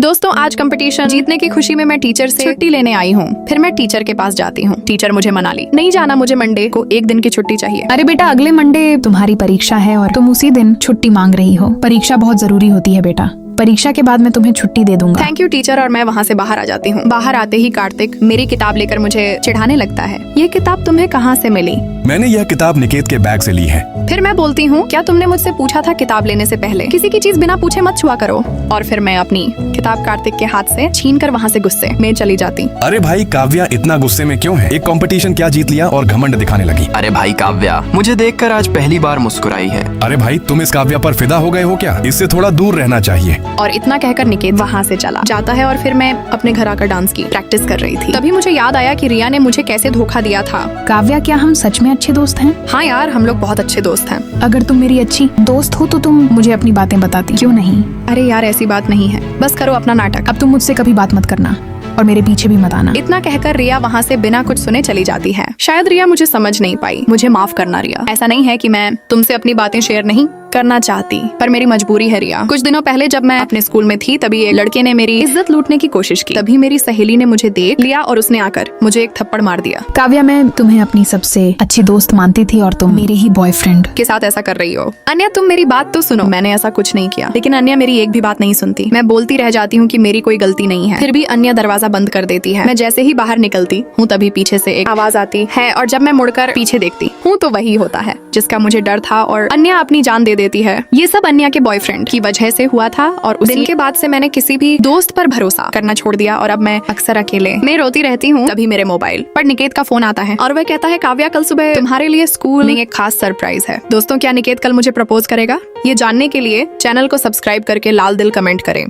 दोस्तों आज कंपटीशन जीतने की खुशी में मैं टीचर से छुट्टी लेने आई हूँ। फिर मैं टीचर के पास जाती हूँ। टीचर मुझे मना ली, नहीं जाना, मुझे मंडे को एक दिन की छुट्टी चाहिए। अरे बेटा, अगले मंडे तुम्हारी परीक्षा है और तुम उसी दिन छुट्टी मांग रही हो। परीक्षा बहुत जरूरी होती है बेटा। परीक्षा के बाद मैं तुम्हें छुट्टी दे दूंगा। Thank you teacher. और मैं वहाँ से बाहर आ जाती हूँ। बाहर आते ही कार्तिक मेरी किताब लेकर मुझे चिढ़ाने लगता है। ये किताब तुम्हें कहाँ से मिली? मैंने यह किताब निकेत के बैग से ली है। फिर मैं बोलती हूँ, क्या तुमने मुझसे पूछा था किताब लेने से पहले? किसी की चीज बिना पूछे मत छुआ करो। और फिर मैं अपनी किताब कार्तिक के हाथ से छीन कर वहाँ से गुस्से में चली जाती। अरे भाई काव्या, इतना गुस्से में क्यों है? एक कंपटीशन क्या जीत लिया और घमंड दिखाने लगी। अरे भाई काव्या मुझे देखकर आज पहली बार मुस्कुराई है। अरे भाई, तुम इस काव्या पर फिदा हो गए हो क्या? इससे थोड़ा दूर रहना चाहिए। और इतना कहकर निकेत वहाँ से चला जाता है। और फिर मैं अपने घर आकर डांस की प्रैक्टिस कर रही थी। तभी मुझे याद आया कि रिया ने मुझे कैसे धोखा दिया था। काव्या, क्या हम सच में अच्छे दोस्त हैं? हाँ यार, हम लोग बहुत अच्छे दोस्त हैं। अगर तुम मेरी अच्छी दोस्त हो तो तुम मुझे अपनी बातें बताती क्यों नहीं? अरे यार, ऐसी बात नहीं है, बस करो अपना नाटक। अब तुम मुझसे कभी बात मत करना और मेरे पीछे भी मत आना। इतना कहकर रिया वहाँ से बिना कुछ सुने चली जाती है। शायद रिया मुझे समझ नहीं पाई। मुझे माफ करना रिया। ऐसा नहीं है कि मैं तुमसे अपनी बातें शेयर नहीं करना चाहती, पर मेरी मजबूरी है रिया। कुछ दिनों पहले जब मैं अपने स्कूल में थी, तभी एक लड़के ने मेरी इज्जत लूटने की कोशिश की। तभी मेरी सहेली ने मुझे देख लिया और उसने आकर मुझे एक थप्पड़ मार दिया। काव्या, मैं तुम्हें अपनी सबसे अच्छी दोस्त मानती थी और तुम मेरे ही बॉयफ्रेंड के साथ ऐसा कर रही हो। अन्या, तुम मेरी बात तो सुनो। मैंने ऐसा कुछ नहीं किया, लेकिन अन्या मेरी एक भी बात नहीं सुनती। मैं बोलती रह जाती हूँ कि मेरी कोई गलती नहीं है, फिर भी अन्या दरवाजा बंद कर देती है। मैं जैसे ही बाहर निकलती हूँ तभी पीछे से एक आवाज आती है और जब मैं मुड़कर पीछे देखती हूँ तो वही होता है जिसका मुझे डर था और अन्या अपनी जान दे देती है। ये सब अन्या के बॉयफ्रेंड की वजह से हुआ था और उस दिन के बाद से मैंने किसी भी दोस्त पर भरोसा करना छोड़ दिया और अब मैं अक्सर अकेले मैं रोती रहती हूँ। तभी मेरे मोबाइल पर निकेत का फोन आता है और वह कहता है, काव्या, कल सुबह तुम्हारे लिए स्कूल में एक खास सरप्राइज है। दोस्तों, क्या निकेत कल मुझे प्रपोज करेगा? ये जानने के लिए चैनल को सब्सक्राइब करके लाल दिल कमेंट करें।